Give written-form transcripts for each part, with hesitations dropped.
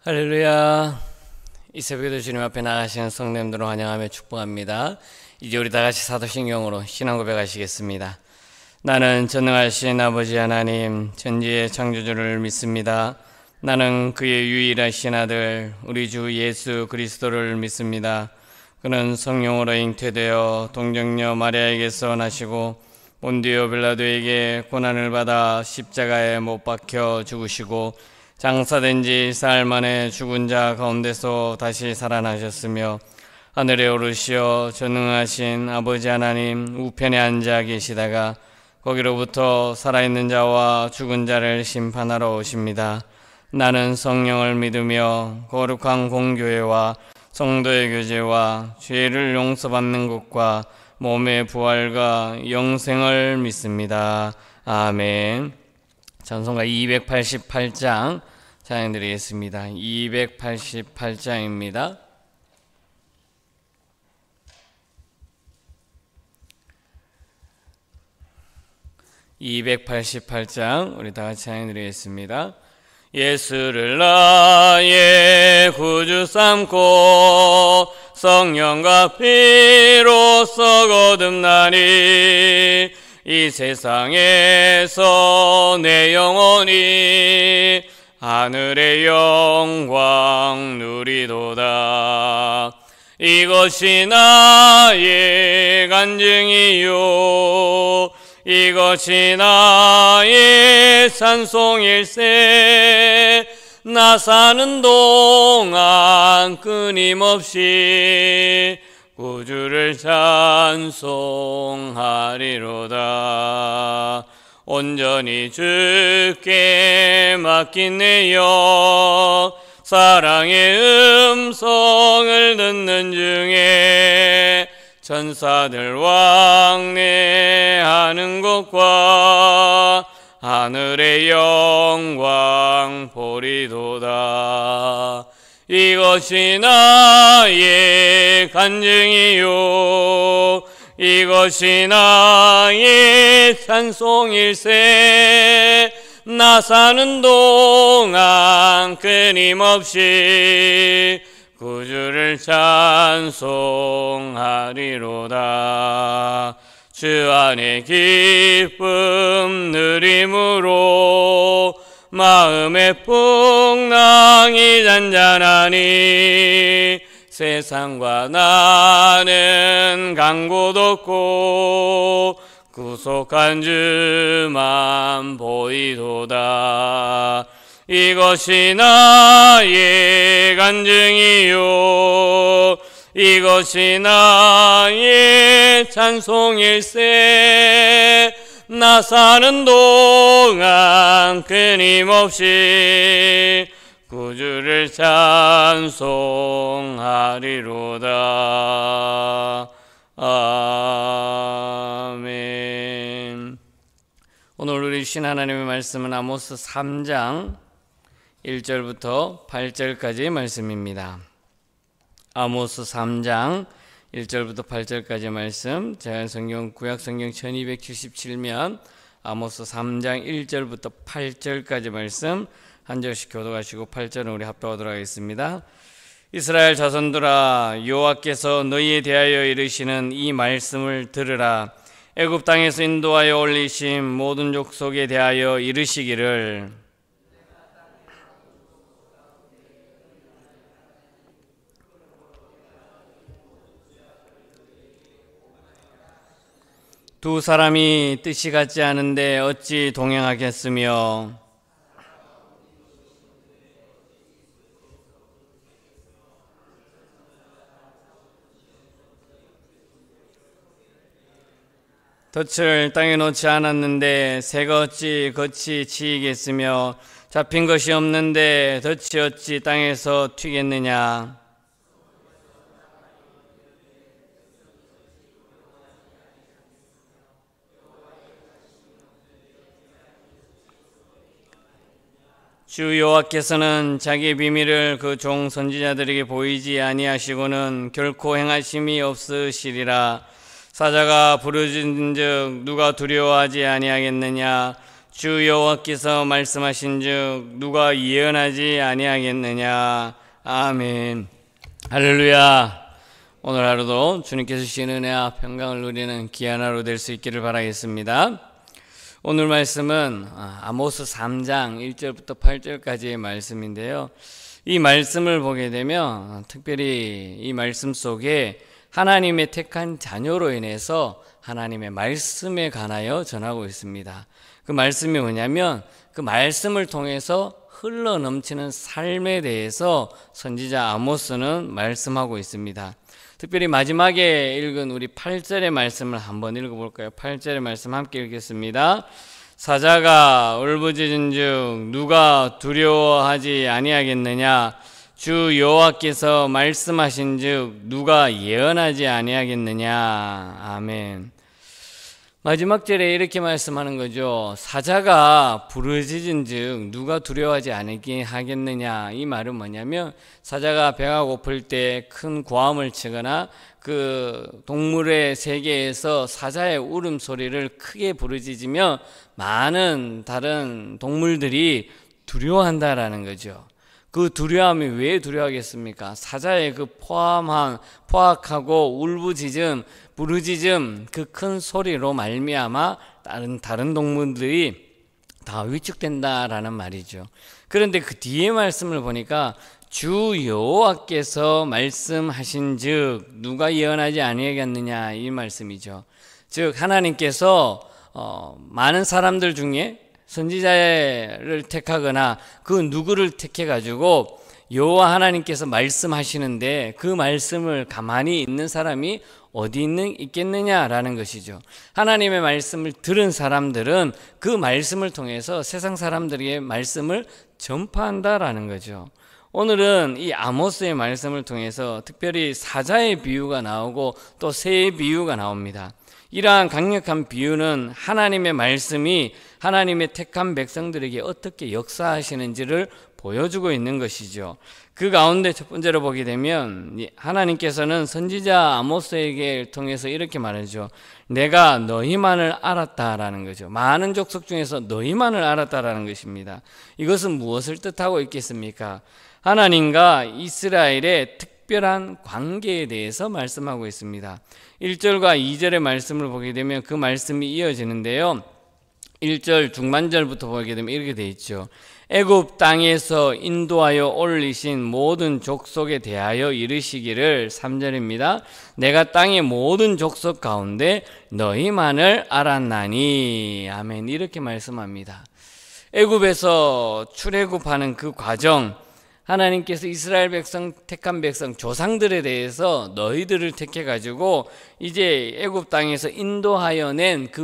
할렐루야. 이 새벽에도 주님 앞에 나가시는 성도님들을 환영하며 축복합니다. 이제 우리 다같이 사도신경으로 신앙 고백하시겠습니다. 나는 전능하신 아버지 하나님 전지의 창조주를 믿습니다. 나는 그의 유일하신 아들 우리 주 예수 그리스도를 믿습니다. 그는 성령으로 잉태되어 동정녀 마리아에게서 나시고 본디오 빌라도에게 고난을 받아 십자가에 못 박혀 죽으시고 장사된 지 4일 만에 죽은 자 가운데서 다시 살아나셨으며 하늘에 오르시어 전능하신 아버지 하나님 우편에 앉아 계시다가 거기로부터 살아있는 자와 죽은 자를 심판하러 오십니다. 나는 성령을 믿으며 거룩한 공교회와 성도의 교제와 죄를 용서받는 것과 몸의 부활과 영생을 믿습니다. 아멘. 찬송가 288장 찬양드리겠습니다. 288장입니다. 우리 다같이 찬양드리겠습니다. 예수를 나의 구주 삼고 성령과 피로써 거듭나니 이 세상에서 내 영혼이 하늘의 영광 누리도다. 이것이 나의 간증이요 이것이 나의 찬송일세. 나 사는 동안 끊임없이 구주를 찬송하리로다. 온전히 주께 맡긴 내 영 사랑의 음성을 듣는 중에 천사들 왕래하는 것과 하늘의 영광 보리도다. 이것이 나의 간증이요 이것이 나의 찬송일세. 나 사는 동안 끊임없이 구주를 찬송하리로다. 주 안에 기쁨 누림으로 마음의 풍랑이 잔잔하니 세상과 나는 간 곳 없고 구속한 주만 보이도다. 이것이 나의 간증이요 이것이 나의 찬송일세. 나 사는 동안 끊임없이 구주를 찬송하리로다. 아멘. 오늘 우리 주신 하나님의 말씀은 아모스 3장 1절부터 8절까지의 말씀입니다. 아모스 3장 1절부터 8절까지 말씀, 제한성경 구약성경 1277면 아모스 3장 1절부터 8절까지 말씀 한 절씩 교독하시고 8절은 우리 합독하도록 하겠습니다. 이스라엘 자손들아, 여호와께서 너희에 대하여 이르시는 이 말씀을 들으라. 애굽 땅에서 인도하여 올리신 모든 족속에 대하여 이르시기를 두 사람이 뜻이 같지 않은데 어찌 동행하겠으며 덫을 땅에 놓지 않았는데 새가 어찌 겉이 치이겠으며 잡힌 것이 없는데 덫이 어찌 땅에서 튀겠느냐. 주 여호와께서는 자기의 비밀을 그 종 선지자들에게 보이지 아니하시고는 결코 행하심이 없으시리라. 사자가 부르짖은즉 누가 두려워하지 아니하겠느냐. 주 여호와께서 말씀하신즉 누가 예언하지 아니하겠느냐. 아멘. 할렐루야. 오늘 하루도 주님께서 주신 은혜와 평강을 누리는 귀한 하루 될 수 있기를 바라겠습니다. 오늘 말씀은 아모스 3장 1절부터 8절까지의 말씀인데요. 이 말씀을 보게 되면 특별히 이 말씀 속에 하나님의 택한 자녀로 인해서 하나님의 말씀에 관하여 전하고 있습니다. 그 말씀이 뭐냐면 그 말씀을 통해서 흘러 넘치는 삶에 대해서 선지자 아모스는 말씀하고 있습니다. 특별히 마지막에 읽은 우리 8절의 말씀을 한번 읽어볼까요? 8절의 말씀 함께 읽겠습니다. 사자가 울부짖은즉 누가 두려워하지 아니하겠느냐. 주 여호와께서 말씀하신즉 누가 예언하지 아니하겠느냐. 아멘. 마지막 절에 이렇게 말씀하는 거죠. 사자가 부르짖은즉 누가 두려워하지 않게 하겠느냐. 이 말은 뭐냐면 사자가 배가 고플 때 큰 고함을 치거나 그 동물의 세계에서 사자의 울음소리를 크게 부르짖으며 많은 다른 동물들이 두려워한다라는 거죠. 그 두려움이 왜 두려워하겠습니까? 사자의 그 포악하고 울부짖음, 부르짖음 그 큰 소리로 말미암아 다른 동물들이 다 위축된다라는 말이죠. 그런데 그 뒤에 말씀을 보니까 주 여호와께서 말씀하신즉 누가 예언하지 아니하겠느냐 이 말씀이죠. 즉 하나님께서 많은 사람들 중에 선지자를 택하거나 그 누구를 택해 가지고 여호와 하나님께서 말씀하시는데 그 말씀을 가만히 있는 사람이 어디 있겠느냐라는 것이죠. 하나님의 말씀을 들은 사람들은 그 말씀을 통해서 세상 사람들에게 말씀을 전파한다라는 거죠. 오늘은 이 아모스의 말씀을 통해서 특별히 사자의 비유가 나오고 또 새의 비유가 나옵니다. 이러한 강력한 비유는 하나님의 말씀이 하나님의 택한 백성들에게 어떻게 역사하시는지를 보여주고 있는 것이죠. 그 가운데 첫 번째로 보게 되면 하나님께서는 선지자 아모스에게 통해서 이렇게 말하죠. 내가 너희만을 알았다라는 거죠. 많은 족속 중에서 너희만을 알았다라는 것입니다. 이것은 무엇을 뜻하고 있겠습니까? 하나님과 이스라엘의 특별한 관계에 대해서 말씀하고 있습니다. 1절과 2절의 말씀을 보게 되면 그 말씀이 이어지는데요. 1절 중반절부터 보게 되면 이렇게 되어 있죠. 애굽 땅에서 인도하여 올리신 모든 족속에 대하여 이르시기를 3절입니다. 내가 땅의 모든 족속 가운데 너희만을 알았나니. 아멘. 이렇게 말씀합니다. 애굽에서 출애굽하는 그 과정, 하나님께서 이스라엘 백성, 택한 백성, 조상들에 대해서 너희들을 택해가지고 이제 애굽 땅에서 인도하여 낸 그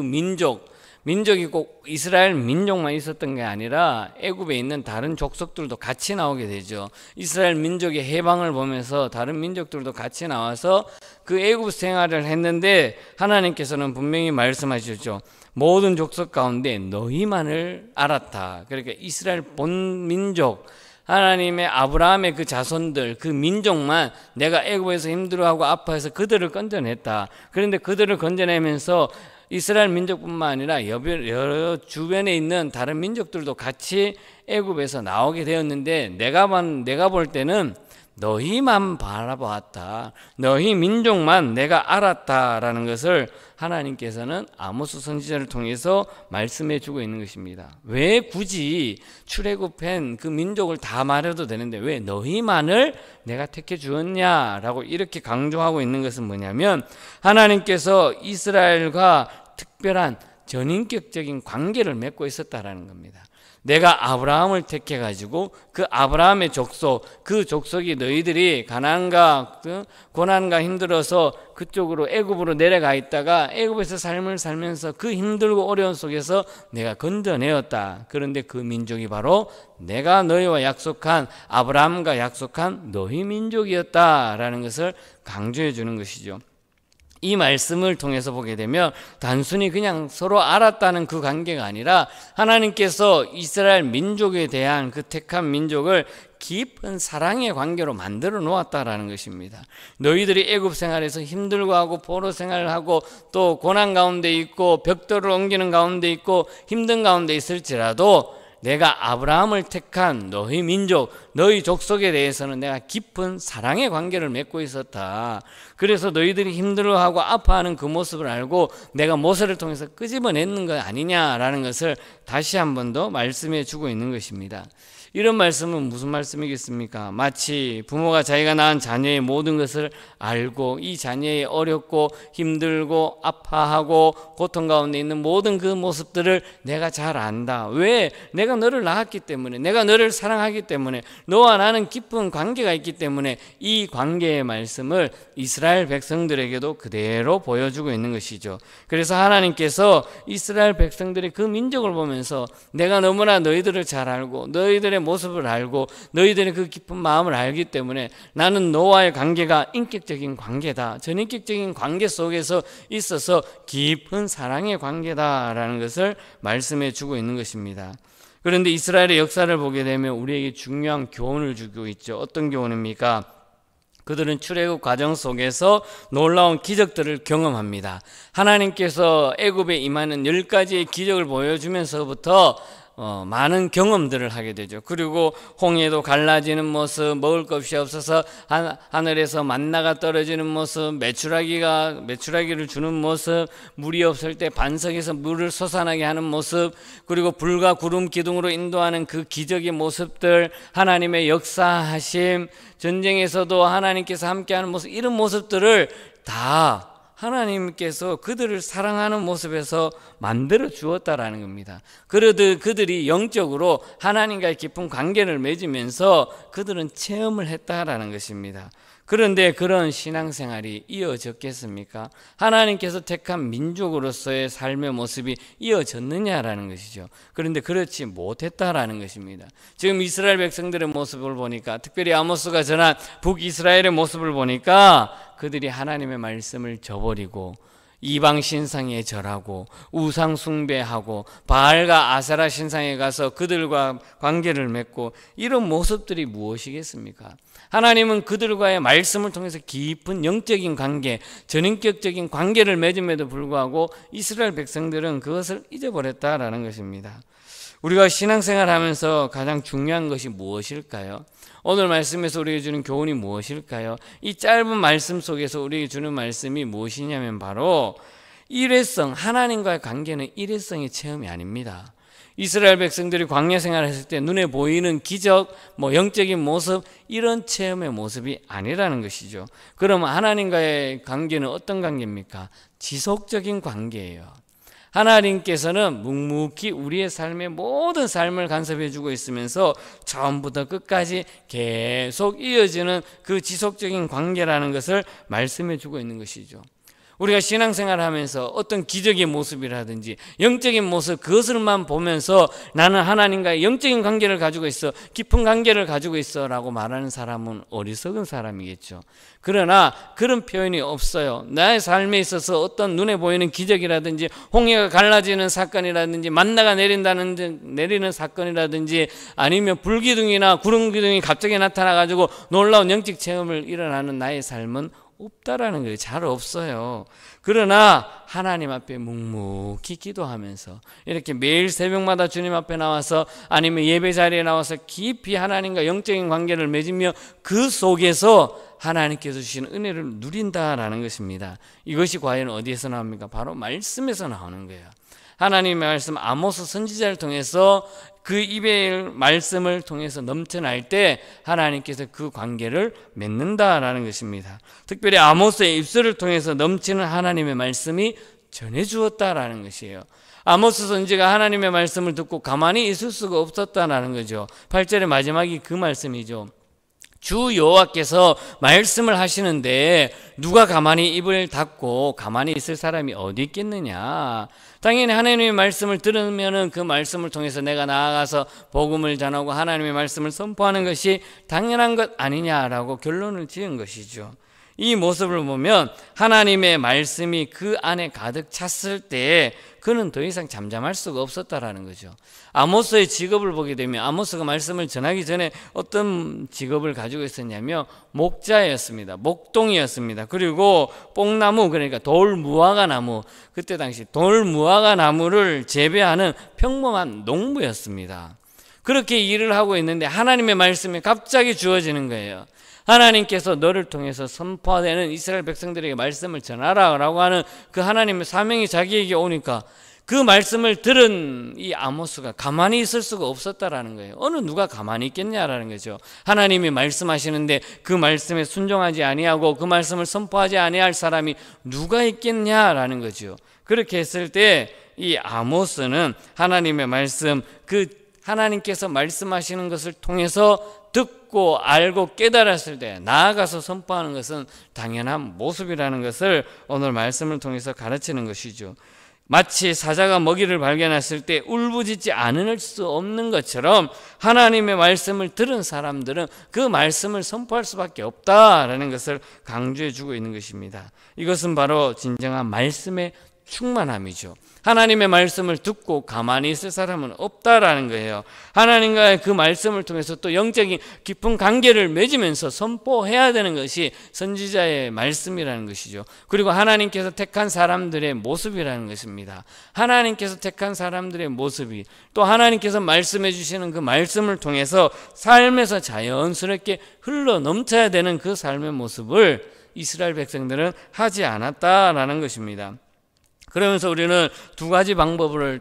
민족이 꼭 이스라엘 민족만 있었던 게 아니라 애굽에 있는 다른 족속들도 같이 나오게 되죠. 이스라엘 민족의 해방을 보면서 다른 민족들도 같이 나와서 그 애굽 생활을 했는데 하나님께서는 분명히 말씀하셨죠. 모든 족속 가운데 너희만을 알았다. 그러니까 이스라엘 본 민족, 하나님의 아브라함의 그 자손들, 그 민족만 내가 애굽에서 힘들어하고 아파해서 그들을 건져냈다. 그런데 그들을 건져내면서 이스라엘 민족뿐만 아니라 여러 주변에 있는 다른 민족들도 같이 애굽에서 나오게 되었는데 내가 볼 때는 너희만 바라보았다. 너희 민족만 내가 알았다라는 것을 하나님께서는 아모스 선지자를 통해서 말씀해 주고 있는 것입니다. 왜 굳이 출애굽한 그 민족을 다 말해도 되는데 왜 너희만을 내가 택해 주었냐라고 이렇게 강조하고 있는 것은 뭐냐면 하나님께서 이스라엘과 특별한 전인격적인 관계를 맺고 있었다라는 겁니다. 내가 아브라함을 택해가지고 그 아브라함의 족속, 그 족속이 너희들이 가난과 고난과 힘들어서 그쪽으로 애굽으로 내려가 있다가 애굽에서 삶을 살면서 그 힘들고 어려운 속에서 내가 건져내었다. 그런데 그 민족이 바로 내가 너희와 약속한 아브라함과 약속한 너희 민족이었다라는 것을 강조해 주는 것이죠. 이 말씀을 통해서 보게 되면 단순히 그냥 서로 알았다는 그 관계가 아니라 하나님께서 이스라엘 민족에 대한 그 택한 민족을 깊은 사랑의 관계로 만들어 놓았다라는 것입니다. 너희들이 애굽 생활에서 힘들고 하고 포로 생활을 하고 또 고난 가운데 있고 벽돌을 옮기는 가운데 있고 힘든 가운데 있을지라도 내가 아브라함을 택한 너희 민족, 너희 족속에 대해서는 내가 깊은 사랑의 관계를 맺고 있었다. 그래서 너희들이 힘들어하고 아파하는 그 모습을 알고 내가 모세를 통해서 끄집어냈는 것 아니냐라는 것을 다시 한 번 더 말씀해 주고 있는 것입니다. 이런 말씀은 무슨 말씀이겠습니까? 마치 부모가 자기가 낳은 자녀의 모든 것을 알고 이 자녀의 어렵고 힘들고 아파하고 고통 가운데 있는 모든 그 모습들을 내가 잘 안다. 왜? 내가 너를 낳았기 때문에, 내가 너를 사랑하기 때문에, 너와 나는 깊은 관계가 있기 때문에 이 관계의 말씀을 이스라엘 백성들에게도 그대로 보여주고 있는 것이죠. 그래서 하나님께서 이스라엘 백성들의 그 민족을 보면서 내가 너무나 너희들을 잘 알고 너희들의 모습을 알고 너희들의 그 깊은 마음을 알기 때문에 나는 너와의 관계가 인격적인 관계다. 전인격적인 관계 속에서 있어서 깊은 사랑의 관계다라는 것을 말씀해 주고 있는 것입니다. 그런데 이스라엘의 역사를 보게 되면 우리에게 중요한 교훈을 주고 있죠. 어떤 교훈입니까? 그들은 출애굽 과정 속에서 놀라운 기적들을 경험합니다. 하나님께서 애굽에 임하는 10가지의 기적을 보여주면서부터 많은 경험들을 하게 되죠. 그리고 홍해도 갈라지는 모습, 먹을 것이 없어서 하늘에서 만나가 떨어지는 모습, 메추라기를 주는 모습, 물이 없을 때 반석에서 물을 솟아나게 하는 모습, 그리고 불과 구름 기둥으로 인도하는 그 기적의 모습들, 하나님의 역사하심, 전쟁에서도 하나님께서 함께하는 모습, 이런 모습들을 다 하나님께서 그들을 사랑하는 모습에서 만들어 주었다라는 겁니다. 그들이 영적으로 하나님과의 깊은 관계를 맺으면서 그들은 체험을 했다라는 것입니다. 그런데 그런 신앙생활이 이어졌겠습니까? 하나님께서 택한 민족으로서의 삶의 모습이 이어졌느냐라는 것이죠. 그런데 그렇지 못했다라는 것입니다. 지금 이스라엘 백성들의 모습을 보니까, 특별히 아모스가 전한 북이스라엘의 모습을 보니까 그들이 하나님의 말씀을 저버리고 이방 신상에 절하고 우상 숭배하고 바알과 아세라 신상에 가서 그들과 관계를 맺고, 이런 모습들이 무엇이겠습니까? 하나님은 그들과의 말씀을 통해서 깊은 영적인 관계, 전인격적인 관계를 맺음에도 불구하고 이스라엘 백성들은 그것을 잊어버렸다라는 것입니다. 우리가 신앙생활하면서 가장 중요한 것이 무엇일까요? 오늘 말씀에서 우리에게 주는 교훈이 무엇일까요? 이 짧은 말씀 속에서 우리에게 주는 말씀이 무엇이냐면 바로 일회성, 하나님과의 관계는 일회성의 체험이 아닙니다. 이스라엘 백성들이 광야 생활했을 때 눈에 보이는 기적, 영적인 모습, 이런 체험의 모습이 아니라는 것이죠. 그러면 하나님과의 관계는 어떤 관계입니까? 지속적인 관계예요. 하나님께서는 묵묵히 우리의 삶의 모든 삶을 간섭해 주고 있으면서 처음부터 끝까지 계속 이어지는 그 지속적인 관계라는 것을 말씀해 주고 있는 것이죠. 우리가 신앙생활을 하면서 어떤 기적의 모습이라든지 영적인 모습, 그것을만 보면서 나는 하나님과의 영적인 관계를 가지고 있어, 깊은 관계를 가지고 있어 라고 말하는 사람은 어리석은 사람이겠죠. 그러나 그런 표현이 없어요. 나의 삶에 있어서 어떤 눈에 보이는 기적이라든지 홍해가 갈라지는 사건이라든지 만나가 내리는 사건이라든지 아니면 불기둥이나 구름기둥이 갑자기 나타나가지고 놀라운 영적 체험을 일어나는 나의 삶은 없다라는 거예요. 잘 없어요. 그러나 하나님 앞에 묵묵히 기도하면서 이렇게 매일 새벽마다 주님 앞에 나와서 아니면 예배 자리에 나와서 깊이 하나님과 영적인 관계를 맺으며 그 속에서 하나님께서 주시는 은혜를 누린다라는 것입니다. 이것이 과연 어디에서 나옵니까? 바로 말씀에서 나오는 거예요. 하나님의 말씀, 아모스 선지자를 통해서 그 입의 말씀을 통해서 넘쳐날 때 하나님께서 그 관계를 맺는다라는 것입니다. 특별히 아모스의 입술을 통해서 넘치는 하나님의 말씀이 전해주었다라는 것이에요. 아모스 선지가 하나님의 말씀을 듣고 가만히 있을 수가 없었다라는 거죠. 8절의 마지막이 그 말씀이죠. 주 여호와께서 말씀을 하시는데 누가 가만히 입을 닫고 가만히 있을 사람이 어디 있겠느냐. 당연히 하나님의 말씀을 들으면 그 말씀을 통해서 내가 나아가서 복음을 전하고 하나님의 말씀을 선포하는 것이 당연한 것 아니냐라고 결론을 지은 것이죠. 이 모습을 보면 하나님의 말씀이 그 안에 가득 찼을 때에 그는 더 이상 잠잠할 수가 없었다라는 거죠. 아모스의 직업을 보게 되면 아모스가 말씀을 전하기 전에 어떤 직업을 가지고 있었냐면 목자였습니다. 목동이었습니다. 그리고 뽕나무, 그러니까 돌무화과 나무, 그때 당시 돌무화과 나무를 재배하는 평범한 농부였습니다. 그렇게 일을 하고 있는데 하나님의 말씀이 갑자기 주어지는 거예요. 하나님께서 너를 통해서 선포되는 이스라엘 백성들에게 말씀을 전하라 라고 하는 그 하나님의 사명이 자기에게 오니까 그 말씀을 들은 이 아모스가 가만히 있을 수가 없었다라는 거예요. 어느 누가 가만히 있겠냐라는 거죠. 하나님이 말씀하시는데 그 말씀에 순종하지 아니하고 그 말씀을 선포하지 아니할 사람이 누가 있겠냐라는 거죠. 그렇게 했을 때 이 아모스는 하나님의 말씀, 그 하나님께서 말씀하시는 것을 통해서 듣고 알고 깨달았을 때 나아가서 선포하는 것은 당연한 모습이라는 것을 오늘 말씀을 통해서 가르치는 것이죠. 마치 사자가 먹이를 발견했을 때 울부짖지 않을 수 없는 것처럼 하나님의 말씀을 들은 사람들은 그 말씀을 선포할 수밖에 없다라는 것을 강조해 주고 있는 것입니다. 이것은 바로 진정한 말씀의 충만함이죠. 하나님의 말씀을 듣고 가만히 있을 사람은 없다라는 거예요. 하나님과의 그 말씀을 통해서 또 영적인 깊은 관계를 맺으면서 선포해야 되는 것이 선지자의 말씀이라는 것이죠. 그리고 하나님께서 택한 사람들의 모습이라는 것입니다. 하나님께서 택한 사람들의 모습이 또 하나님께서 말씀해 주시는 그 말씀을 통해서 삶에서 자연스럽게 흘러 넘쳐야 되는 그 삶의 모습을 이스라엘 백성들은 하지 않았다라는 것입니다. 그러면서 우리는 두 가지 방법을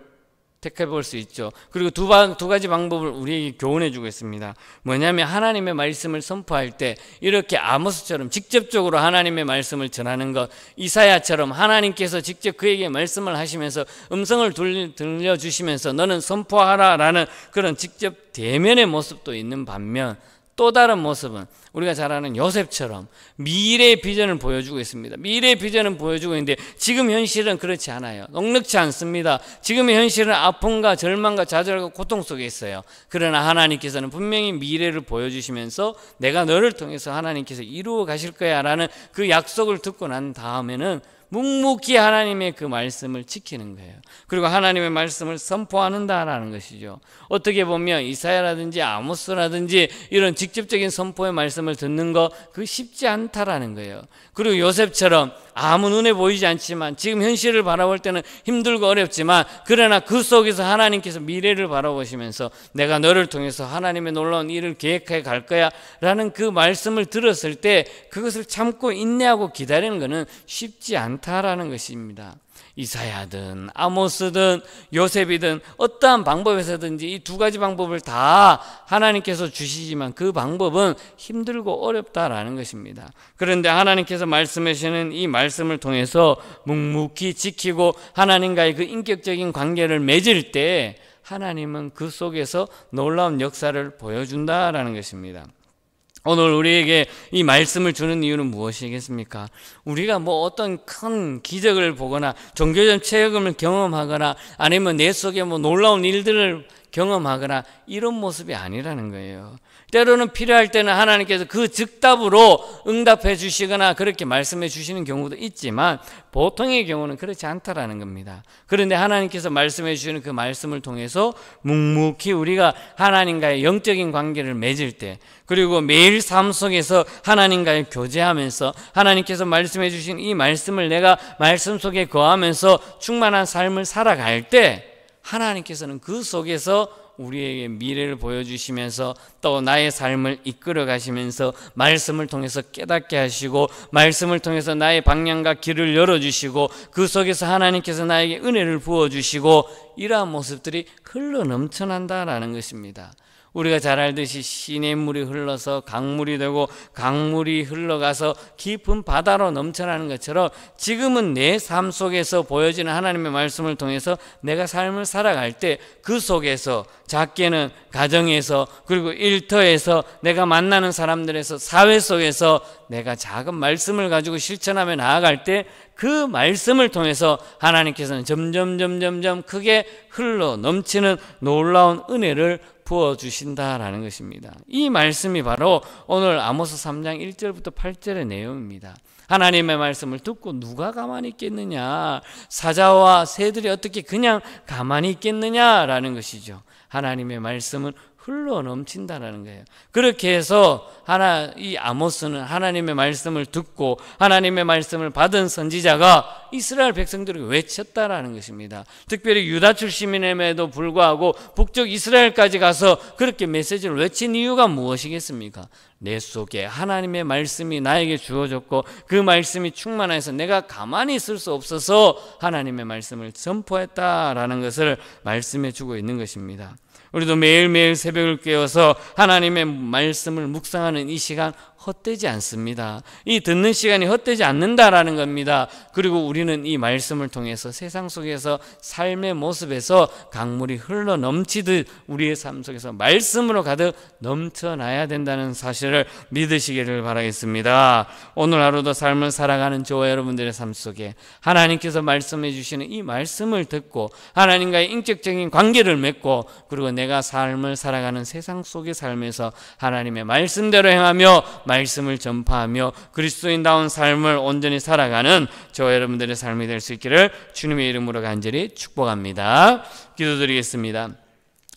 택해 볼 수 있죠. 그리고 두 가지 방법을 우리에게 교훈해 주고 있습니다. 뭐냐면 하나님의 말씀을 선포할 때 이렇게 아모스처럼 직접적으로 하나님의 말씀을 전하는 것, 이사야처럼 하나님께서 직접 그에게 말씀을 하시면서 음성을 들려주시면서 너는 선포하라 라는 그런 직접 대면의 모습도 있는 반면 또 다른 모습은 우리가 잘 아는 요셉처럼 미래의 비전을 보여주고 있습니다. 미래의 비전을 보여주고 있는데 지금 현실은 그렇지 않아요. 넉넉지 않습니다. 지금의 현실은 아픔과 절망과 좌절과 고통 속에 있어요. 그러나 하나님께서는 분명히 미래를 보여주시면서 내가 너를 통해서 하나님께서 이루어 가실 거야 라는 그 약속을 듣고 난 다음에는 묵묵히 하나님의 그 말씀을 지키는 거예요. 그리고 하나님의 말씀을 선포한다라는 것이죠. 어떻게 보면 이사야라든지 아모스라든지 이런 직접적인 선포의 말씀을 듣는 거 그 쉽지 않다라는 거예요. 그리고 요셉처럼 아무 눈에 보이지 않지만 지금 현실을 바라볼 때는 힘들고 어렵지만 그러나 그 속에서 하나님께서 미래를 바라보시면서 내가 너를 통해서 하나님의 놀라운 일을 계획해 갈 거야 라는 그 말씀을 들었을 때 그것을 참고 인내하고 기다리는 것은 쉽지 않다라는 것입니다. 이사야든 아모스든 요셉이든 어떠한 방법에서든지 이 두 가지 방법을 다 하나님께서 주시지만 그 방법은 힘들고 어렵다라는 것입니다. 그런데 하나님께서 말씀하시는 이 말씀을 통해서 묵묵히 지키고 하나님과의 그 인격적인 관계를 맺을 때 하나님은 그 속에서 놀라운 역사를 보여준다라는 것입니다. 오늘 우리에게 이 말씀을 주는 이유는 무엇이겠습니까? 우리가 뭐 어떤 큰 기적을 보거나 종교적 체험을 경험하거나 아니면 내 속에 뭐 놀라운 일들을 경험하거나 이런 모습이 아니라는 거예요. 때로는 필요할 때는 하나님께서 그 즉답으로 응답해 주시거나 그렇게 말씀해 주시는 경우도 있지만 보통의 경우는 그렇지 않다라는 겁니다. 그런데 하나님께서 말씀해 주시는 그 말씀을 통해서 묵묵히 우리가 하나님과의 영적인 관계를 맺을 때 그리고 매일 삶 속에서 하나님과의 교제하면서 하나님께서 말씀해 주신 이 말씀을 내가 말씀 속에 거하면서 충만한 삶을 살아갈 때 하나님께서는 그 속에서 우리에게 미래를 보여주시면서 또 나의 삶을 이끌어 가시면서 말씀을 통해서 깨닫게 하시고 말씀을 통해서 나의 방향과 길을 열어주시고 그 속에서 하나님께서 나에게 은혜를 부어주시고 이러한 모습들이 흘러 넘쳐난다라는 것입니다. 우리가 잘 알듯이 시냇물이 흘러서 강물이 되고 강물이 흘러가서 깊은 바다로 넘쳐나는 것처럼 지금은 내 삶 속에서 보여지는 하나님의 말씀을 통해서 내가 삶을 살아갈 때 그 속에서 작게는 가정에서 그리고 일터에서 내가 만나는 사람들에서 사회 속에서 내가 작은 말씀을 가지고 실천하며 나아갈 때 그 말씀을 통해서 하나님께서는 점점 크게 흘러 넘치는 놀라운 은혜를 부어주신다라는 것입니다. 이 말씀이 바로 오늘 아모스 3장 1절부터 8절의 내용입니다. 하나님의 말씀을 듣고 누가 가만히 있겠느냐, 사자와 새들이 어떻게 그냥 가만히 있겠느냐라는 것이죠. 하나님의 말씀은 흘러 넘친다라는 거예요. 그렇게 해서 이 아모스는 하나님의 말씀을 듣고 하나님의 말씀을 받은 선지자가 이스라엘 백성들에게 외쳤다라는 것입니다. 특별히 유다 출신임에도 불구하고 북쪽 이스라엘까지 가서 그렇게 메시지를 외친 이유가 무엇이겠습니까? 내 속에 하나님의 말씀이 나에게 주어졌고 그 말씀이 충만해서 내가 가만히 있을 수 없어서 하나님의 말씀을 선포했다라는 것을 말씀해 주고 있는 것입니다. 우리도 매일매일 새벽을 깨워서 하나님의 말씀을 묵상하는 이 시간 헛되지 않습니다. 이 듣는 시간이 헛되지 않는다라는 겁니다. 그리고 우리는 이 말씀을 통해서 세상 속에서 삶의 모습에서 강물이 흘러 넘치듯 우리의 삶 속에서 말씀으로 가득 넘쳐나야 된다는 사실을 믿으시기를 바라겠습니다. 오늘 하루도 삶을 살아가는 저와 여러분들의 삶 속에 하나님께서 말씀해 주시는 이 말씀을 듣고 하나님과의 인격적인 관계를 맺고 그리고 내가 삶을 살아가는 세상 속의 삶에서 하나님의 말씀대로 행하며 말씀을 전파하며 그리스도인다운 삶을 온전히 살아가는 저와 여러분들의 삶이 될 수 있기를 주님의 이름으로 간절히 축복합니다. 기도드리겠습니다.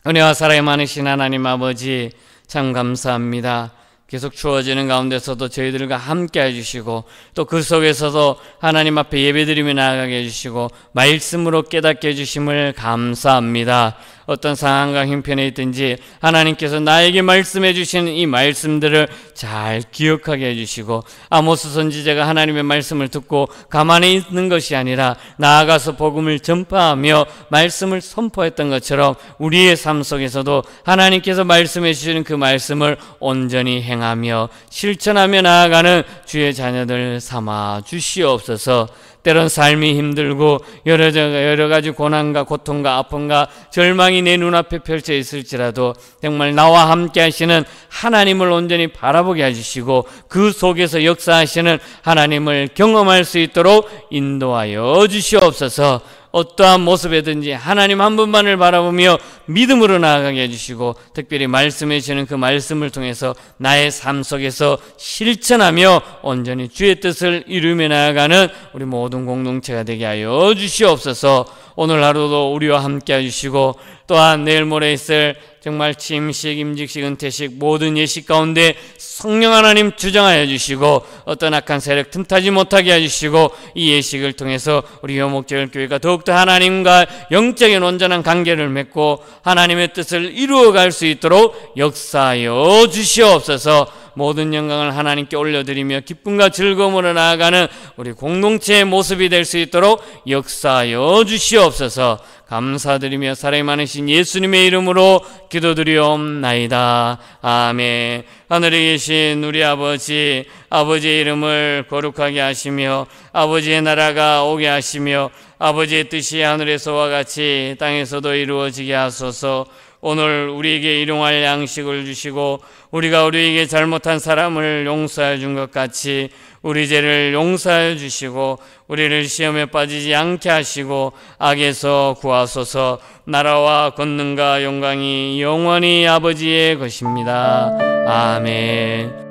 은혜와 사랑이 많으신 하나님 아버지, 참 감사합니다. 계속 주어지는 가운데서도 저희들과 함께 해주시고 또 그 속에서도 하나님 앞에 예배드리며 나아가게 해주시고 말씀으로 깨닫게 해주심을 감사합니다. 어떤 상황과 형편에 있든지 하나님께서 나에게 말씀해 주시는 이 말씀들을 잘 기억하게 해주시고 아모스 선지자가 하나님의 말씀을 듣고 가만히 있는 것이 아니라 나아가서 복음을 전파하며 말씀을 선포했던 것처럼 우리의 삶 속에서도 하나님께서 말씀해 주시는 그 말씀을 온전히 행하며 실천하며 나아가는 주의 자녀들 삼아 주시옵소서. 때론 삶이 힘들고 여러 가지 고난과 고통과 아픔과 절망이 내 눈앞에 펼쳐 있을지라도 정말 나와 함께 하시는 하나님을 온전히 바라보게 해주시고 그 속에서 역사하시는 하나님을 경험할 수 있도록 인도하여 주시옵소서. 어떠한 모습이든지 하나님 한 분만을 바라보며 믿음으로 나아가게 해주시고 특별히 말씀해 주시는 그 말씀을 통해서 나의 삶 속에서 실천하며 온전히 주의 뜻을 이루며 나아가는 우리 모든 공동체가 되게 하여 주시옵소서. 오늘 하루도 우리와 함께 해주시고 또한 내일 모레 있을 정말 취임식, 임직식, 은퇴식 모든 예식 가운데 성령 하나님 주장하여 주시고 어떤 악한 세력 틈타지 못하게 해주시고 이 예식을 통해서 우리 요목제일교회가 더욱더 하나님과 영적인 온전한 관계를 맺고 하나님의 뜻을 이루어갈 수 있도록 역사하여 주시옵소서. 모든 영광을 하나님께 올려드리며 기쁨과 즐거움으로 나아가는 우리 공동체의 모습이 될 수 있도록 역사하여 주시옵소서. 감사드리며 사랑이 많으신 예수님의 이름으로 기도드리옵나이다. 아멘. 하늘에 계신 우리 아버지, 아버지의 이름을 거룩하게 하시며 아버지의 나라가 오게 하시며 아버지의 뜻이 하늘에서와 같이 땅에서도 이루어지게 하소서. 오늘 우리에게 일용할 양식을 주시고 우리가 우리에게 잘못한 사람을 용서해 준 것 같이 우리 죄를 용서해 주시고 우리를 시험에 빠지지 않게 하시고 악에서 구하소서. 나라와 권능과 영광이 영원히 아버지의 것입니다. 아멘.